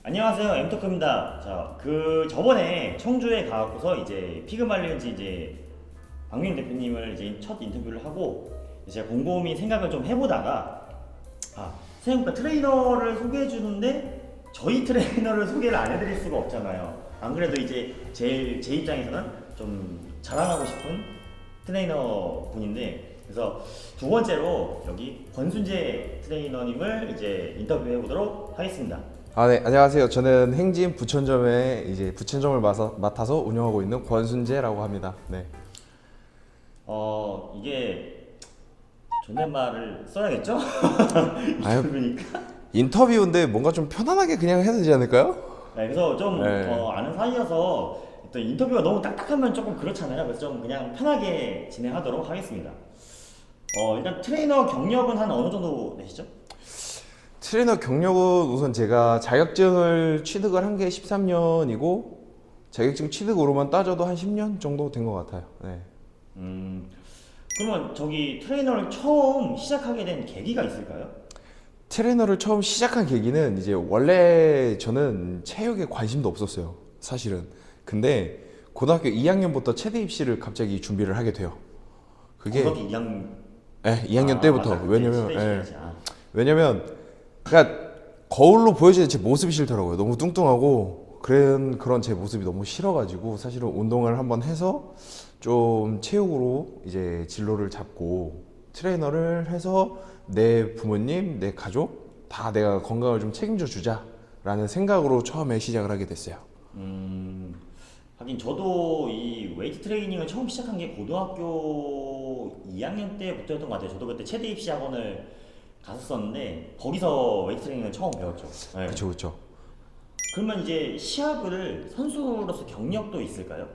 안녕하세요, 엠토크입니다. 자, 저번에 청주에 가고서 이제 피그말리언즈 이제 박민우 대표님을 이제 첫 인터뷰를 하고 제가 곰곰이 생각을 좀 해보다가 생각보다 트레이너를 소개해 주는데 저희 트레이너를 소개를 안 해드릴 수가 없잖아요. 안 그래도 이제 제 입장에서는 좀 자랑하고 싶은 트레이너 분인데, 그래서 두 번째로 여기 권순재 트레이너님을 이제 인터뷰해 보도록 하겠습니다. 네, 안녕하세요. 저는 행진 부천점에 이제 부천점을 맡아서 운영하고 있는 권순재라고 합니다. 네. 이게 존댓말을 써야겠죠? 아유, 인터뷰니까. 인터뷰인데 뭔가 좀 편안하게 그냥 해도 되지 않을까요? 네, 그래서 좀 네. 아는 사이여서 또 인터뷰가 너무 딱딱하면 조금 그렇잖아요. 그래서 좀 그냥 편하게 진행하도록 하겠습니다. 일단 트레이너 경력은 한 어느 정도 되시죠? 트레이너 경력은 우선 제가 자격증을 취득을 한 게 13년이고 자격증 취득으로만 따져도 한 10년 정도 된 것 같아요. 네. 그러면 저기 트레이너를 처음 시작하게 된 계기가 있을까요? 트레이너를 처음 시작한 계기는 이제 원래 저는 체육에 관심도 없었어요. 사실은. 근데 고등학교 2학년부터 체대 입시를 갑자기 준비를 하게 돼요. 그게 고등학교 2학년. 네, 2학년 때부터. 맞다. 그때 왜냐면 시대 시간이지. 왜냐면 그러니까 거울로 보여지는 제 모습이 싫더라고요. 너무 뚱뚱하고 그런 제 모습이 너무 싫어가지고 사실은 운동을 한번 해서 좀 체육으로 이제 진로를 잡고 트레이너를 해서 내 부모님, 내 가족 다 내가 건강을 좀 책임져 주자라는 생각으로 처음에 시작을 하게 됐어요. 하긴 저도 이 웨이트 트레이닝을 처음 시작한 게 고등학교 2학년 때부터였던 것 같아요. 저도 그때 체대 입시 학원을 갔었었는데 거기서 웨이트 트레이닝을 처음 배웠죠. 네. 그렇죠, 그렇죠. 그러면 이제 시합을 선수로서 경력도 있을까요?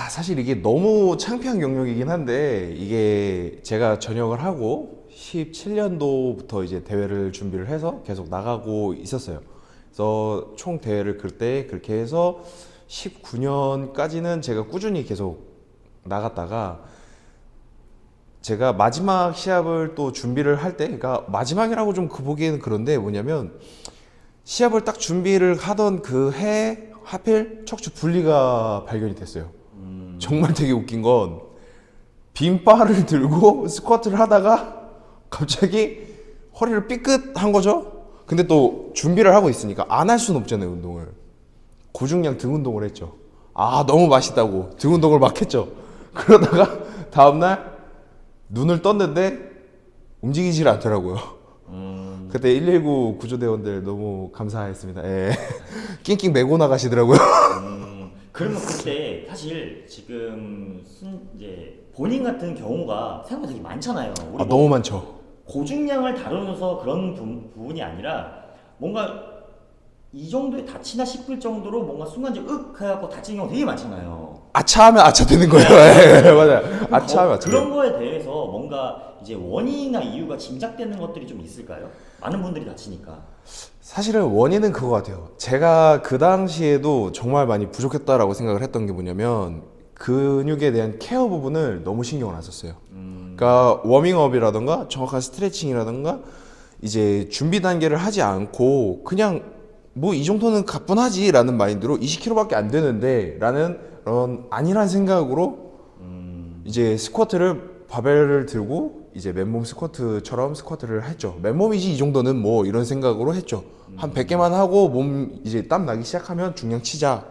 사실 이게 너무 창피한 경력이긴 한데 이게 제가 전역을 하고 17년도부터 이제 대회를 준비를 해서 계속 나가고 있었어요. 그래서 총 대회를 그때 그렇게 해서 19년까지는 제가 꾸준히 계속 나갔다가 제가 마지막 시합을 또 준비를 할 때, 그러니까 마지막이라고 좀 보기에는 그런데 뭐냐면 시합을 딱 준비를 하던 그 해 하필 척추 분리가 발견이 됐어요. 정말 되게 웃긴 건 빈 바를 들고 스쿼트를 하다가 갑자기 허리를 삐끗한 거죠. 근데 또 준비를 하고 있으니까 안 할 수는 없잖아요, 운동을. 고중량 등 운동을 했죠. 너무 맛있다고 등 운동을 막 했죠. 그러다가 다음날 눈을 떴는데 움직이질 않더라고요. 그때 119 구조대원들 너무 감사했습니다. 예. 낑낑 메고 나가시더라고요. 그러면 그때 사실 지금 이제 본인 같은 경우가 생각보다 되게 많잖아요. 우리 너무 많죠. 고중량을 다루면서 그런 부분이 아니라 뭔가 이 정도에 다치나 싶을 정도로 뭔가 순간적으로 해갖고 다치는 경우 되게 많잖아요. 아차하면 아차 되는 거예요. 예, 맞아요. 아차하면 아차. 그런 거에 대해서 뭔가 이제 원인이나 이유가 짐작되는 것들이 좀 있을까요? 많은 분들이 다치니까. 사실은 원인은 그거 같아요. 제가 그 당시에도 정말 많이 부족했다라고 생각을 했던 게 뭐냐면 근육에 대한 케어 부분을 너무 신경을 안 썼어요. 그러니까 워밍업이라던가 정확한 스트레칭이라던가 이제 준비 단계를 하지 않고 그냥 뭐 이 정도는 가뿐하지라는 마인드로 20kg밖에 안 되는데 라는 그런 아니란 생각으로 이제 스쿼트를 바벨을 들고 이제 맨몸 스쿼트처럼 스쿼트를 했죠. 맨몸이지 이 정도는 뭐 이런 생각으로 했죠. 한 100개만 하고 몸 이제 땀 나기 시작하면 중량 치자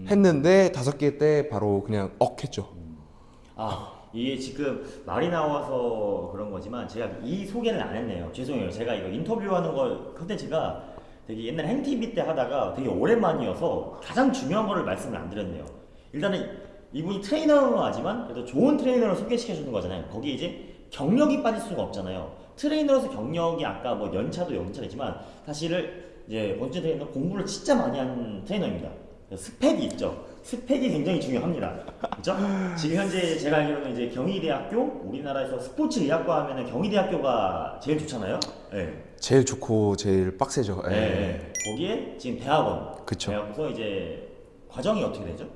했는데 5개 때 바로 그냥 했죠. 이게 지금 말이 나와서 그런 거지만 제가 이 소개를 안 했네요. 죄송해요. 제가 이거 인터뷰하는 거 컨텐츠가 되게 옛날 행TV 때 하다가 되게 오랜만이어서 가장 중요한 거를 말씀을 안 드렸네요. 일단은 이분이 트레이너는 하지만 그래도 좋은 트레이너를 소개시켜 주는 거잖아요. 거기에 이제 경력이 빠질 수가 없잖아요. 트레이너로서 경력이 아까 뭐 연차도 연차이지만 사실은 이제 번째 트레이너 공부를 진짜 많이 한 트레이너입니다. 스펙이 있죠. 스펙이 굉장히 중요합니다. 그렇죠? 지금 현재 제가 알기로는 이제 경희대학교 우리나라에서 스포츠 의학과 하면은 경희대학교가 제일 좋잖아요. 네. 제일 좋고 제일 빡세죠. 예. 네. 거기에 지금 대학원. 그쵸. 대학에서 이제 과정이 어떻게 되죠?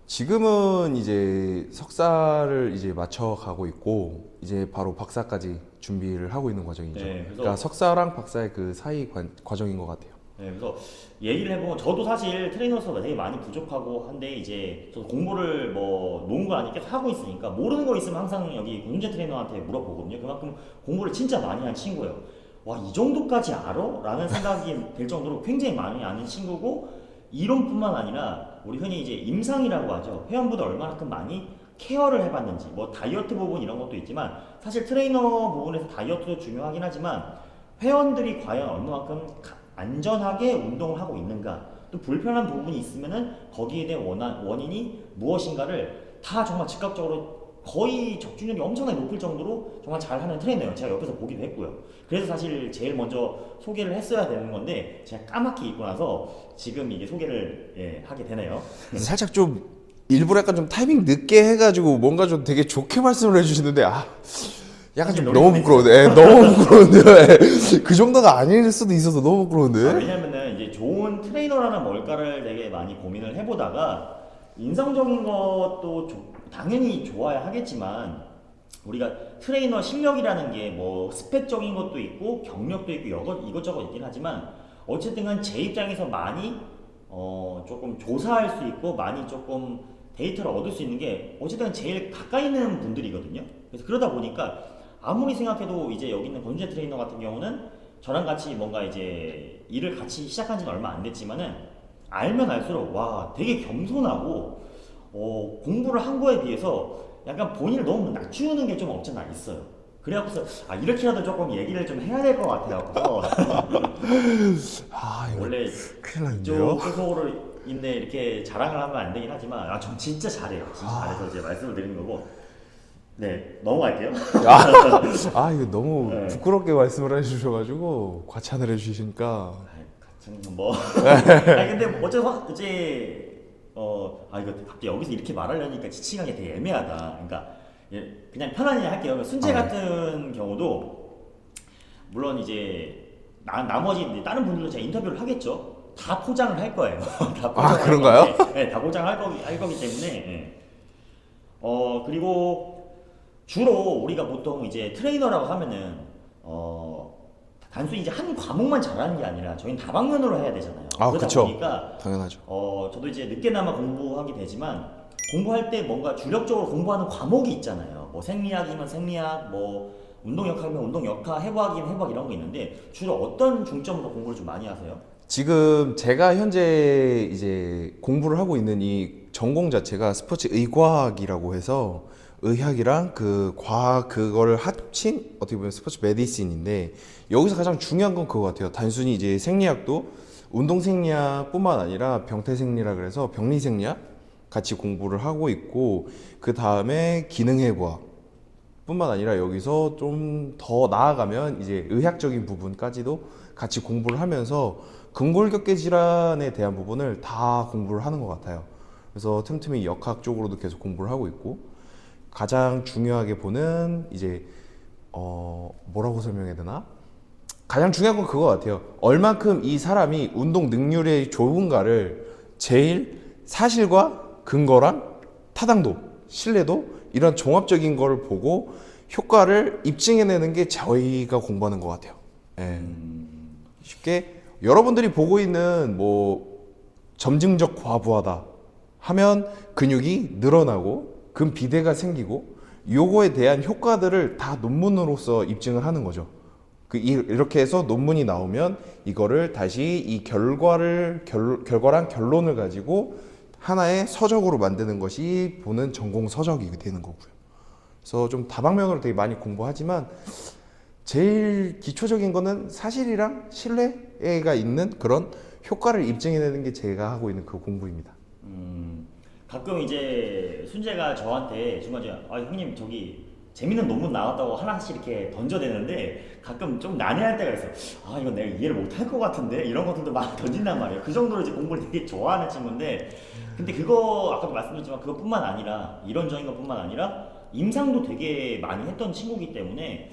지금은 이제 석사를 이제 맞춰 가고 있고 이제 바로 박사까지 준비를 하고 있는 과정이죠. 네, 그래서 그러니까 석사랑 박사의 그 사이 과정인 것 같아요. 네, 그래서 얘기를 해보면 저도 사실 트레이너로서 되게 많이 부족하고 한데 이제 저도 공부를 뭐 놓은 걸 아니 계속 하고 있으니까 모르는 거 있으면 항상 여기 공중제 트레이너한테 물어보거든요. 그만큼 공부를 진짜 많이 한 친구예요. 와, 이 정도까지 알아? 라는 생각이 들 정도로 굉장히 많이 아는 친구고 이론뿐만 아니라 우리 흔히 이제 임상이라고 하죠. 회원보다 얼마나큼 많이 케어를 해봤는지 뭐 다이어트 부분 이런 것도 있지만 사실 트레이너 부분에서 다이어트도 중요하긴 하지만 회원들이 과연 얼마만큼 안전하게 운동을 하고 있는가 또 불편한 부분이 있으면은 거기에 대한 원인이 무엇인가를 다 정말 즉각적으로 거의 적중률이 엄청나게 높을 정도로 정말 잘하는 트레이너예요. 제가 옆에서 보기도 했고요. 그래서 사실 제일 먼저 소개를 했어야 되는 건데 제가 까맣게 잊고 나서 지금 이게 소개를 하게 되네요. 살짝 좀 일부러 약간 좀 타이밍 늦게 해가지고 뭔가 좀 되게 좋게 말씀을 해주시는데 약간 좀 너무 부끄러운데. 너무 부끄러운데. 그 정도가 아닐 수도 있어서 너무 부끄러운데. 왜냐면은 이제 좋은 트레이너라는 뭘까를 되게 많이 고민을 해보다가 인성적인 것도 당연히 좋아야 하겠지만 우리가 트레이너 실력이라는 게 뭐 스펙적인 것도 있고 경력도 있고 이것저것 있긴 하지만 어쨌든 간 제 입장에서 많이 조금 조사할 수 있고 많이 조금 데이터를 얻을 수 있는 게 어쨌든 제일 가까이 있는 분들이거든요. 그래서 그러다 보니까 아무리 생각해도 이제 여기 있는 권준재 트레이너 같은 경우는 저랑 같이 뭔가 이제 일을 같이 시작한 지는 얼마 안 됐지만은 알면 알수록 와 되게 겸손하고 공부를 한 거에 비해서 약간 본인을 너무 낮추는 게 좀 없지 않아 있어요. 그래갖고서 이렇게라도 조금 얘기를 좀 해야 될 것 같아요. 이거 원래 큰일 났네요. 이쪽 소속으로 인데 이렇게 자랑을 하면 안 되긴 하지만 전 진짜 잘해요. 진짜 잘해서 이제 말씀을 드리는 거고. 네, 넘어갈게요. 이거 너무 네. 부끄럽게 말씀을 해주셔가지고 과찬을 해주시니까. 같은 뭐. 근데 어째서 이제 이거 갑자기 여기서 이렇게 말하려니까 지칭하기 되게 애매하다. 그러니까 그냥 편안히 할게요. 순재 같은 경우도 물론 이제 나머지 다른 분들도 제가 인터뷰를 하겠죠. 다 포장을 할 거예요. 다 포장을 그런가요? 할 건데, 네, 다 포장을 할 거기 때문에. 네. 그리고 주로 우리가 보통 이제 트레이너라고 하면은 단순히 이제 한 과목만 잘하는 게 아니라 저희는 다방면으로 해야 되잖아요. 그러다 그쵸. 보니까 당연하죠. 저도 이제 늦게나마 공부하게 되지만 공부할 때 뭔가 주력적으로 공부하는 과목이 있잖아요. 뭐 생리학이면 생리학, 뭐 운동역학이면 운동역학, 해부학이면 해부학 이런 거 있는데 주로 어떤 중점으로 공부를 좀 많이 하세요? 지금 제가 현재 이제 공부를 하고 있는 이 전공 자체가 스포츠 의과학이라고 해서 의학이랑 그 과학 그거를 합친 어떻게 보면 스포츠 메디신인데 여기서 가장 중요한 건 그거 같아요. 단순히 이제 생리학도 운동 생리학뿐만 아니라 병태 생리학 그래서 병리 생리학 같이 공부를 하고 있고 그 다음에 기능해부학 뿐만 아니라 여기서 좀 더 나아가면 이제 의학적인 부분까지도 같이 공부를 하면서 근골격계 질환에 대한 부분을 다 공부를 하는 것 같아요. 그래서 틈틈이 역학 쪽으로도 계속 공부를 하고 있고 가장 중요하게 보는 이제 뭐라고 설명해야 되나? 가장 중요한 건 그거 같아요. 얼만큼 이 사람이 운동 능률이 좋은가를 제일 사실과 근거랑 타당도, 신뢰도 이런 종합적인 걸 보고 효과를 입증해내는 게 저희가 공부하는 것 같아요. 예. 쉽게 여러분들이 보고 있는 뭐 점증적 과부하다 하면 근육이 늘어나고 근비대가 생기고 요거에 대한 효과들을 다 논문으로서 입증을 하는 거죠. 이렇게 해서 논문이 나오면 이거를 다시 이 결과랑 결론을 가지고 하나의 서적으로 만드는 것이 보는 전공 서적이 되는 거고요. 그래서 좀 다방면으로 되게 많이 공부하지만 제일 기초적인 거는 사실이랑 신뢰가 있는 그런 효과를 입증해내는 게 제가 하고 있는 그 공부입니다. 가끔 이제 순재가 저한테 중간중간 형님 저기 재밌는 논문 나왔다고 하나씩 이렇게 던져대는데 가끔 좀 난해할 때가 있어요. 이거 내가 이해를 못할 것 같은데 이런 것들도 막 던진단 말이에요. 그 정도로 이제 공부를 되게 좋아하는 친구인데 근데 그거 아까도 말씀드렸지만 그것뿐만 아니라 이론적인 것뿐만 아니라 임상도 되게 많이 했던 친구이기 때문에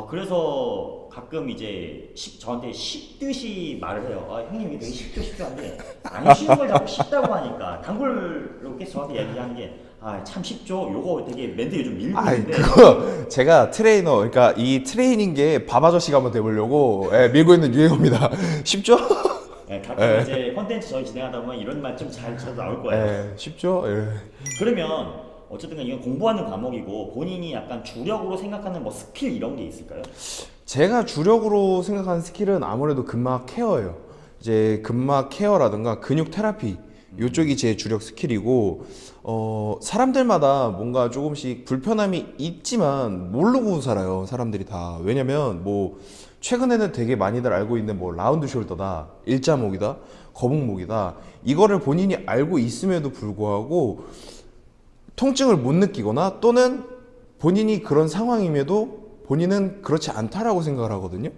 그래서 가끔 이제 저한테 쉽듯이 말을 해요. 형님 이게 되게 쉽죠 한데 안 쉬운 걸 자꾸 쉽다고 하니까 단골로 계속 저한테 얘기하는 게 참 쉽죠. 요거 되게 멘트 요즘 밀고 있는데 그거 제가 트레이너 그러니까 이 트레이닝계 밥 아저씨가 한번 돼보려고 밀고 있는 유행어입니다. 쉽죠? 가끔 이제 컨텐츠 저희 진행하다 보면 이런 말 좀 잘 나올 거예요. 쉽죠? 예. 그러면 어쨌든 이건 공부하는 과목이고 본인이 약간 주력으로 생각하는 뭐 스킬 이런 게 있을까요? 제가 주력으로 생각하는 스킬은 아무래도 근막 케어예요. 이제 근막 케어라든가 근육 테라피 이쪽이 제 주력 스킬이고 사람들마다 뭔가 조금씩 불편함이 있지만 모르고 살아요. 사람들이 다. 왜냐면 뭐 최근에는 되게 많이들 알고 있는 뭐 라운드 숄더다, 일자목이다, 거북목이다. 이거를 본인이 알고 있음에도 불구하고 통증을 못 느끼거나 또는 본인이 그런 상황임에도 본인은 그렇지 않다라고 생각을 하거든요.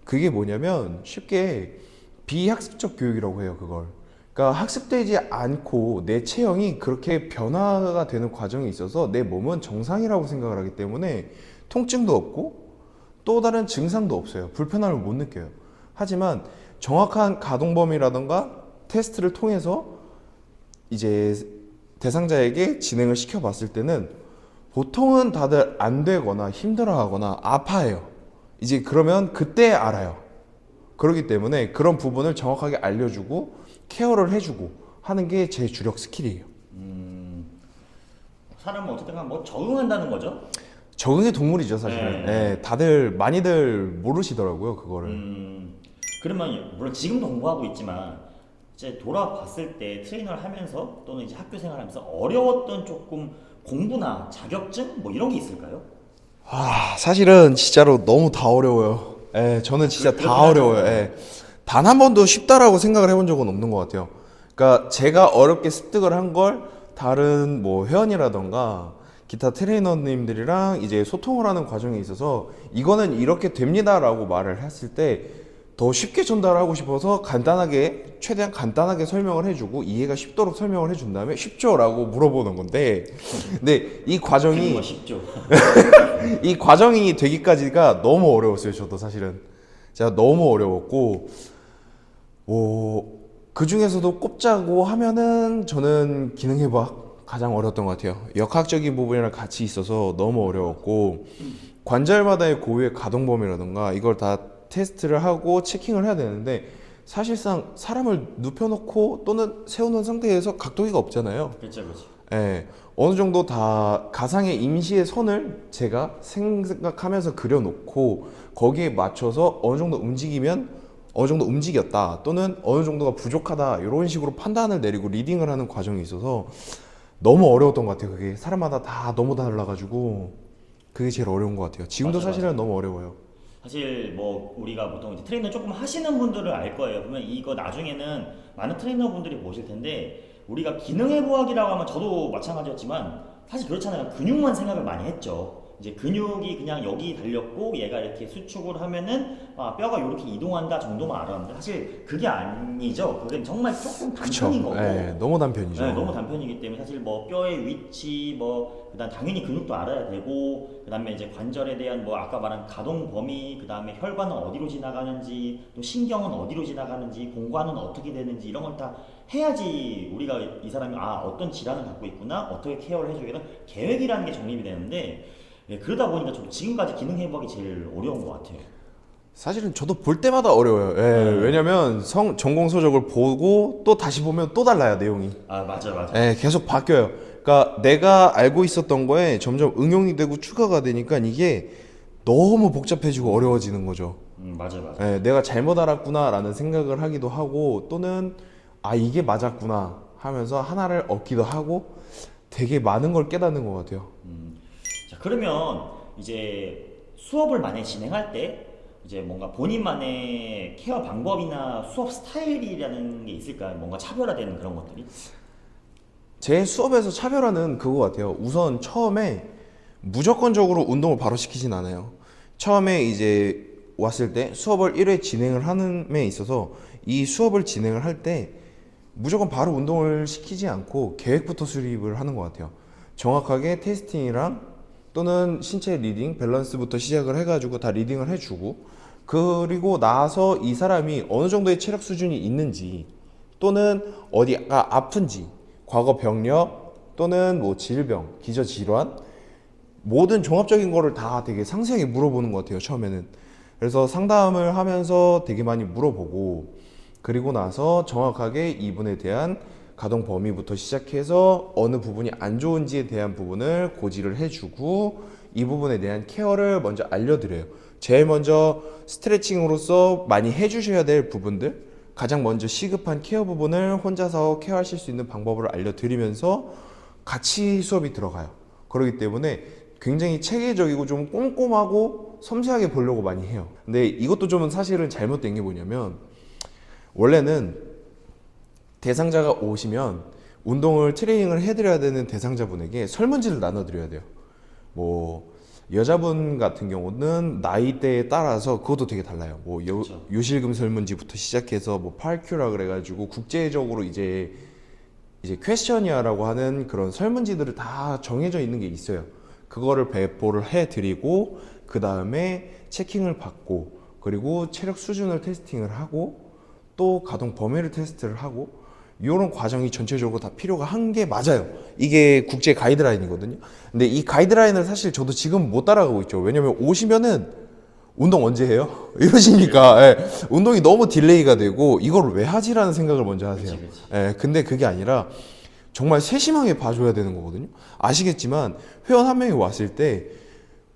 그게 뭐냐면 쉽게 비학습적 교육이라고 해요, 그걸. 그러니까 학습되지 않고 내 체형이 그렇게 변화가 되는 과정이 있어서 내 몸은 정상이라고 생각을 하기 때문에 통증도 없고 또 다른 증상도 없어요. 불편함을 못 느껴요. 하지만 정확한 가동 범위라던가 테스트를 통해서 이제 대상자에게 진행을 시켜봤을 때는 보통은 다들 안 되거나 힘들어하거나 아파해요. 이제 그러면 그때 알아요. 그렇기 때문에 그런 부분을 정확하게 알려주고 케어를 해주고 하는 게 제 주력 스킬이에요. 사람은 어쨌든 뭐 적응한다는 거죠? 적응의 동물이죠, 사실은. 다들 많이들 모르시더라고요, 그거를. 그러면 물론 지금도 공부하고 있지만 이제 돌아봤을 때 트레이너를 하면서 또는 이제 학교 생활하면서 어려웠던 조금 공부나 자격증 뭐 이런 게 있을까요? 사실은 진짜로 너무 다 어려워요. 저는 진짜 다 어려워요. 단 한 번도 쉽다라고 생각을 해본 적은 없는 것 같아요. 그러니까 제가 어렵게 습득을 한 걸 다른 뭐 회원이라던가 기타 트레이너님들이랑 이제 소통을 하는 과정에 있어서 이거는 이렇게 됩니다라고 말을 했을 때 더 쉽게 전달하고 싶어서 간단하게 최대한 간단하게 설명을 해주고 이해가 쉽도록 설명을 해준 다음에 쉽죠라고 물어보는 건데 근데 이 과정이 쉽죠. 이 과정이 되기까지가 너무 어려웠어요. 저도 사실은 제가 너무 어려웠고 그 중에서도 꼽자고 하면은 저는 기능해부학 가장 어려웠던 것 같아요. 역학적인 부분이랑 같이 있어서 너무 어려웠고 관절마다의 고유의 가동 범위라든가 이걸 다 테스트를 하고 체킹을 해야 되는데 사실상 사람을 눕혀놓고 또는 세우는 상태에서 각도기가 없잖아요. 그렇죠, 그렇죠. 어느 정도 다 가상의 임시의 선을 제가 생각하면서 그려놓고 거기에 맞춰서 어느 정도 움직이면 어느 정도 움직였다 또는 어느 정도가 부족하다 이런 식으로 판단을 내리고 리딩을 하는 과정이 있어서 너무 어려웠던 것 같아요. 그게 사람마다 다 너무 달라가지고 그게 제일 어려운 것 같아요. 지금도 사실은 너무 어려워요. 사실 뭐 우리가 보통 이제 트레이너 조금 하시는 분들을 알 거예요. 그러면 이거 나중에는 많은 트레이너 분들이 보실 텐데 우리가 기능해부학이라고 하면 저도 마찬가지였지만 사실 그렇잖아요. 근육만 생각을 많이 했죠. 이제 근육이 그냥 여기 달렸고 얘가 이렇게 수축을 하면은 뼈가 이렇게 이동한다 정도만 알았는데 사실 그게 아니죠. 그게 정말 조금 단편인 거고. 너무 단편이죠. 너무 단편이기 때문에 사실 뭐 뼈의 위치 뭐 그다음 당연히 근육도 알아야 되고 그다음에 이제 관절에 대한 뭐 아까 말한 가동 범위 그다음에 혈관은 어디로 지나가는지 또 신경은 어디로 지나가는지 공관은 어떻게 되는지 이런 걸 다 해야지 우리가 이 사람이 어떤 질환을 갖고 있구나 어떻게 케어를 해주겠다 계획이라는 게 정립이 되는데 그러다 보니까 좀 지금까지 기능 회복이 제일 어려운 것 같아요. 사실은 저도 볼 때마다 어려워요. 왜냐면 전공 서적을 보고 또 다시 보면 또 달라요, 내용이. 맞아. 계속 바뀌어요. 그러니까 내가 알고 있었던 거에 점점 응용이 되고 추가가 되니까 이게 너무 복잡해지고 어려워지는 거죠. 맞아. 내가 잘못 알았구나라는 생각을 하기도 하고 또는 이게 맞았구나 하면서 하나를 얻기도 하고 되게 많은 걸 깨닫는 것 같아요. 자, 그러면 이제 수업을 만약에 진행할 때 이제 뭔가 본인만의 케어 방법이나 수업 스타일이라는 게 있을까요? 뭔가 차별화되는 그런 것들이? 제 수업에서 차별화는 그거 같아요. 우선 처음에 무조건적으로 운동을 바로 시키진 않아요. 처음에 이제 왔을 때 수업을 1회 진행을 하는 데 있어서 이 수업을 진행을 할 때 무조건 바로 운동을 시키지 않고 계획부터 수립을 하는 것 같아요. 정확하게 테스팅이랑 또는 신체 리딩, 밸런스부터 시작을 해가지고 다 리딩을 해주고 그리고 나서 이 사람이 어느 정도의 체력 수준이 있는지 또는 어디가 아픈지 과거 병력 또는 뭐 질병, 기저질환 모든 종합적인 거를 다 되게 상세하게 물어보는 것 같아요. 처음에는. 그래서 상담을 하면서 되게 많이 물어보고 그리고 나서 정확하게 이분에 대한 가동 범위부터 시작해서 어느 부분이 안 좋은지에 대한 부분을 고지를 해주고 이 부분에 대한 케어를 먼저 알려드려요. 제일 먼저 스트레칭으로서 많이 해주셔야 될 부분들, 가장 먼저 시급한 케어 부분을 혼자서 케어하실 수 있는 방법을 알려드리면서 같이 수업이 들어가요. 그렇기 때문에 굉장히 체계적이고 좀 꼼꼼하고 섬세하게 보려고 많이 해요. 근데 이것도 좀 사실은 잘못된 게 뭐냐면, 원래는 대상자가 오시면 운동을 트레이닝을 해드려야 되는 대상자분에게 설문지를 나눠드려야 돼요. 뭐 여자분 같은 경우는 나이대에 따라서 그것도 되게 달라요. 뭐 그렇죠. 요실금 설문지부터 시작해서 뭐 팔큐라 그래가지고 국제적으로 이제 퀘스천이어라고 하는 그런 설문지들을 다 정해져 있는 게 있어요. 그거를 배포를 해드리고 그 다음에 체킹을 받고 그리고 체력 수준을 테스팅을 하고 또 가동 범위를 테스트를 하고 이런 과정이 전체적으로 다 필요가 한 게 맞아요. 이게 국제 가이드라인이거든요. 근데 이 가이드라인을 사실 저도 지금 못 따라가고 있죠. 왜냐면 오시면은 운동 언제 해요? 이러시니까 예, 운동이 너무 딜레이가 되고 이걸 왜 하지라는 생각을 먼저 하세요. 그치. 예, 근데 그게 아니라 정말 세심하게 봐줘야 되는 거거든요. 아시겠지만 회원 한 명이 왔을 때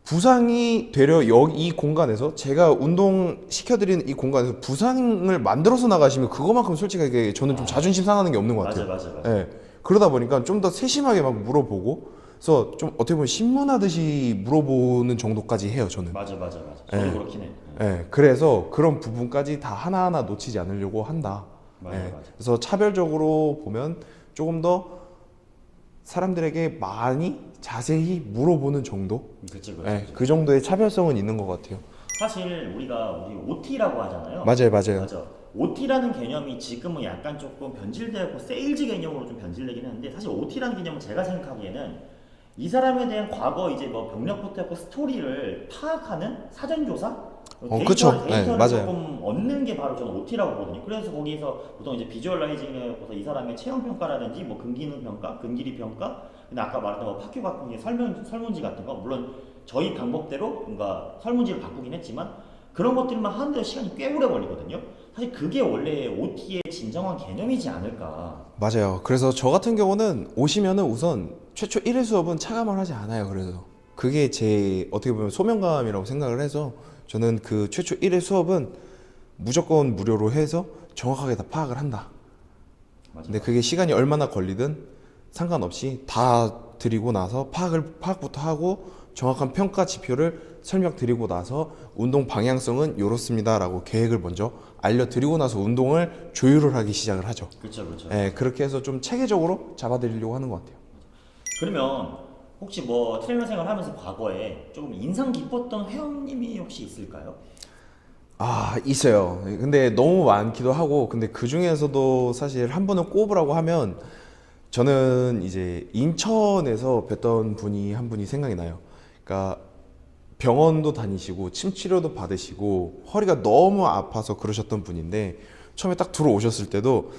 부상이 되려 여기 이 공간에서 제가 운동 시켜드리는 이 공간에서 부상을 만들어서 나가시면 그거만큼 솔직하게 저는 좀 자존심 상하는 게 없는 것 같아요. 맞아. 예, 그러다 보니까 좀 더 세심하게 막 물어보고 그래서 좀 어떻게 보면 신문하듯이 물어보는 정도까지 해요, 저는. 맞아. 저도 그렇긴 해. 예, 그래서 그런 부분까지 다 하나하나 놓치지 않으려고 한다. 맞아. 그래서 차별적으로 보면 조금 더 사람들에게 많이 자세히 물어보는 정도? 그치. 예, 그 정도의 차별성은 있는 것 같아요. 사실 우리 OT라고 하잖아요. 맞아요. 맞아. OT라는 개념이 지금은 약간 조금 변질되고 세일즈 개념으로 좀 변질되긴 했는데 사실 OT라는 개념은 제가 생각하기에는 이 사람에 대한 과거 이제 뭐 병력부터 해서 스토리를 파악하는 사전조사? 그쵸. 데이터를 네, 맞아요. 조금 얻는 게 바로 저는 OT라고 보거든요. 그래서 거기서 보통 이제 비주얼라이징을 해서 이 사람의 체형 평가라든지 뭐 근기능 평가, 근길이 평가, 근데 아까 말했던 뭐 파큐 같은 게 설문지 같은 거 물론 저희 방법대로 뭔가 설문지를 바꾸긴 했지만 그런 것들만 하는데 시간이 꽤 오래 걸리거든요. 사실 그게 원래 OT의 진정한 개념이지 않을까. 맞아요. 그래서 저 같은 경우는 오시면은 우선 최초 1회 수업은 차감을 하지 않아요. 그래서 그게 제 어떻게 보면 소명감이라고 생각을 해서 저는 그 최초 1회 수업은 무조건 무료로 해서 정확하게 다 파악을 한다. 근데 그게 시간이 얼마나 걸리든 상관없이 다 드리고 나서 파악부터 하고 정확한 평가 지표를 설명드리고 나서 운동 방향성은 이렇습니다라고 계획을 먼저 알려드리고 나서 운동을 조율을 하기 시작을 하죠. 그렇죠. 예, 그렇게 해서 좀 체계적으로 잡아드리려고 하는 것 같아요. 그러면 혹시 뭐 트레이너 생활하면서 과거에 조금 인상 깊었던 회원님이 혹시 있을까요? 아, 있어요. 근데 너무 많기도 하고, 근데 그 중에서도 사실 한 분을 꼽으라고 하면 저는 이제 인천에서 뵀던 분이 한 분이 생각이 나요. 그러니까 병원도 다니시고 침 치료도 받으시고 허리가 너무 아파서 그러셨던 분인데 처음에 딱 들어오셨을 때도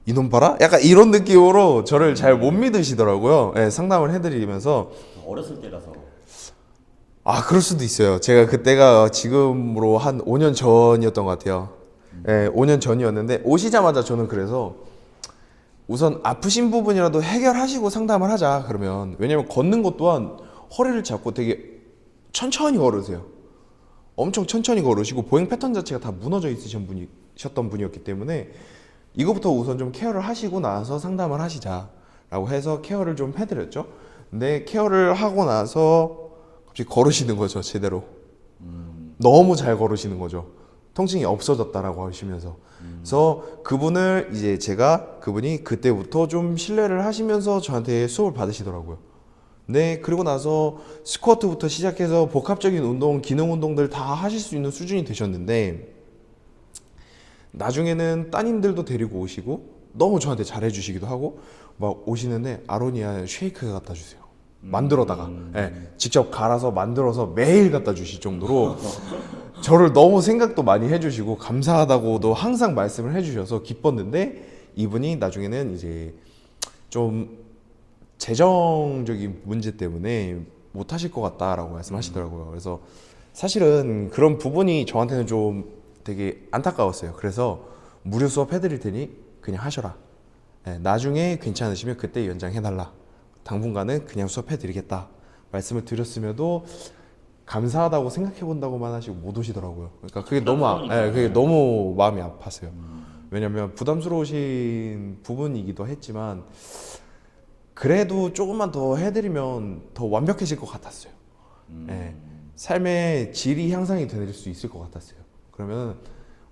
이놈 봐라? 약간 이런 느낌으로 저를 잘 못 믿으시더라고요. 예, 상담을 해드리면서 어렸을 때라서. 아, 그럴 수도 있어요. 제가 그때가 지금으로 한 5년 전이었던 것 같아요. 예, 5년 전이었는데 오시자마자 저는 그래서 우선 아프신 부분이라도 해결하시고 상담을 하자. 그러면 왜냐면 걷는 것 또한 허리를 잡고 되게 천천히 걸으세요. 엄청 천천히 걸으시고 보행 패턴 자체가 다 무너져 있으셨던 분이었기 때문에 이거부터 우선 좀 케어를 하시고 나서 상담을 하시자라고 해서 케어를 좀 해드렸죠. 근데 케어를 하고 나서 갑자기 걸으시는 거죠, 제대로. 너무 잘 걸으시는 거죠. 통증이 없어졌다라고 하시면서. 그래서 그분을 이제 그분이 그때부터 좀 신뢰를 하시면서 저한테 수업을 받으시더라고요. 네, 그리고 나서 스쿼트부터 시작해서 복합적인 운동, 기능 운동들 다 하실 수 있는 수준이 되셨는데 나중에는 따님들도 데리고 오시고 너무 저한테 잘해주시기도 하고 막 오시는데 아로니아 쉐이크 갖다 주세요. 만들어다가 직접 갈아서 만들어서 매일 갖다 주실 정도로 저를 너무 생각도 많이 해주시고 감사하다고도 항상 말씀을 해주셔서 기뻤는데 이분이 나중에는 이제 좀 재정적인 문제 때문에 못 하실 것 같다라고 말씀하시더라고요. 그래서 사실은 그런 부분이 저한테는 좀 되게 안타까웠어요. 그래서 무료 수업 해드릴 테니 그냥 하셔라. 예, 나중에 괜찮으시면 그때 연장해달라. 당분간은 그냥 수업해드리겠다 말씀을 드렸음에도 감사하다고 생각해본다고만 하시고 못 오시더라고요. 그러니까 그게 너무 그게 너무 마음이 아팠어요. 왜냐면 부담스러우신 부분이기도 했지만 그래도 조금만 더 해드리면 더 완벽해질 것 같았어요. 예, 삶의 질이 향상이 될 수 있을 것 같았어요. 그러면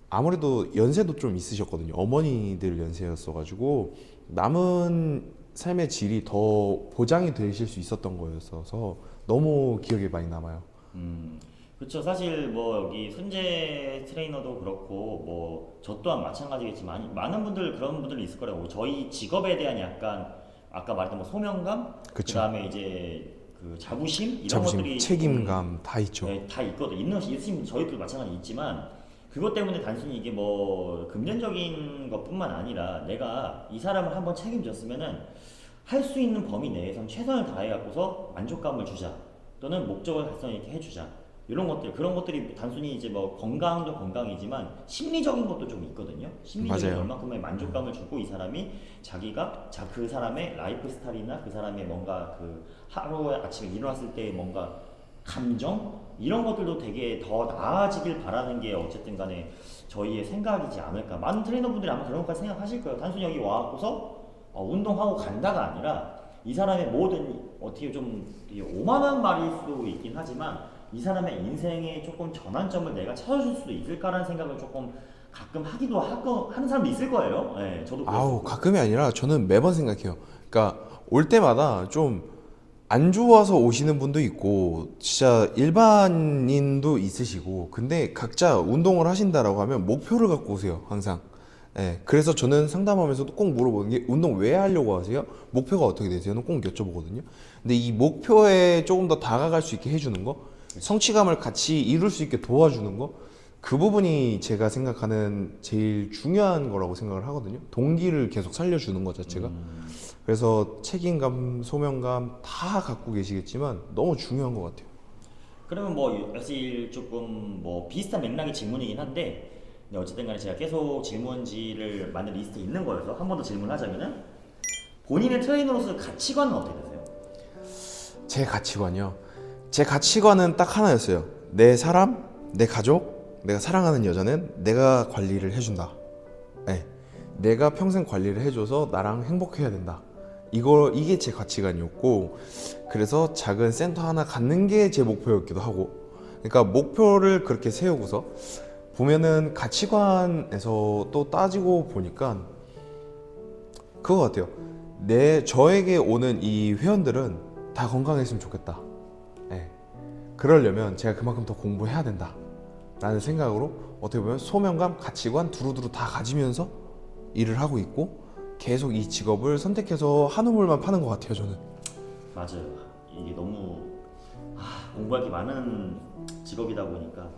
아무래도 연세도 좀 있으셨거든요. 어머니들 연세였어가지고 남은 삶의 질이 더 보장이 되실 수 있었던 거였어서 너무 기억에 많이 남아요. 그렇죠. 사실 뭐 여기 손재 트레이너도 그렇고 뭐 저 또한 마찬가지겠지만 많은 분들 그런 분들이 있을 거라고. 저희 직업에 대한 약간 아까 말했던 뭐 소명감, 그쵸. 그다음에 이제 그 자부심 이런 자부심, 것들이 책임감 다 있죠. 네, 다 있거든. 있으면 저희도 마찬가지 있지만 그것 때문에 단순히 이게 뭐 금전적인 것뿐만 아니라 내가 이 사람을 한번 책임졌으면은 할 수 있는 범위 내에선 최선을 다해 갖고서 만족감을 주자 또는 목적을 달성 이렇게 해주자 이런 것들 그런 것들이 단순히 이제 뭐 건강도 건강이지만 심리적인 것도 좀 있거든요. 심리적인 맞아요. 얼마큼의 만족감을 주고 이 사람이 자기가 그 사람의 라이프 스타일이나 그 사람의 뭔가 그 하루에 아침에 일어났을 때 뭔가 감정 이런 것들도 되게 더 나아지길 바라는 게 어쨌든 간에 저희의 생각이지 않을까. 많은 트레이너분들이 아마 그런 것까지 생각하실 거예요. 단순히 여기 와갖고서 운동하고 간다가 아니라 이 사람의 모든 어떻게 좀 되게 오만한 말일 수도 있긴 하지만 이 사람의 인생의 조금 전환점을 내가 찾아줄 수도 있을까라는 생각을 조금 가끔 하기도 하는 사람도 있을 거예요. 네, 저도 아우 그랬었고. 가끔이 아니라 저는 매번 생각해요. 그러니까 올 때마다 좀 안 좋아서 오시는 분도 있고 진짜 일반인도 있으시고 근데 각자 운동을 하신다라고 하면 목표를 갖고 오세요 항상. 예, 그래서 저는 상담하면서도 꼭 물어보는 게 운동 왜 하려고 하세요? 목표가 어떻게 되세요?는 꼭 여쭤보거든요. 근데 이 목표에 조금 더 다가갈 수 있게 해주는 거, 성취감을 같이 이룰 수 있게 도와주는 거, 그 부분이 제가 생각하는 제일 중요한 거라고 생각을 하거든요. 동기를 계속 살려주는 것 자체가. 그래서 책임감, 소명감 다 갖고 계시겠지만 너무 중요한 것 같아요. 그러면 뭐 사실 조금 뭐 비슷한 맥락의 질문이긴 한데 근데 어쨌든 간에 제가 계속 질문지를 만든 리스트에 있는 거여서 한 번 더 질문하자면은 본인의 트레이너로서 가치관은 어떻게 되세요? 제 가치관이요. 제 가치관은 딱 하나였어요. 내 사람, 내 가족, 내가 사랑하는 여자는 내가 관리를 해준다. 네. 내가 평생 관리를 해줘서 나랑 행복해야 된다. 이게 제 가치관이었고, 그래서 작은 센터 하나 갖는 게 제 목표였기도 하고, 그러니까 목표를 그렇게 세우고서 보면은 가치관에서 또 따지고 보니까 그거 같아요. 저에게 오는 이 회원들은 다 건강했으면 좋겠다. 네. 그러려면 제가 그만큼 더 공부해야 된다. 라는 생각으로 어떻게 보면 소명감, 가치관 두루두루 다 가지면서 일을 하고 있고 계속 이 직업을 선택해서 한우물만 파는 것 같아요, 저는. 맞아요. 이게 너무 공부할 게 많은 직업이다 보니까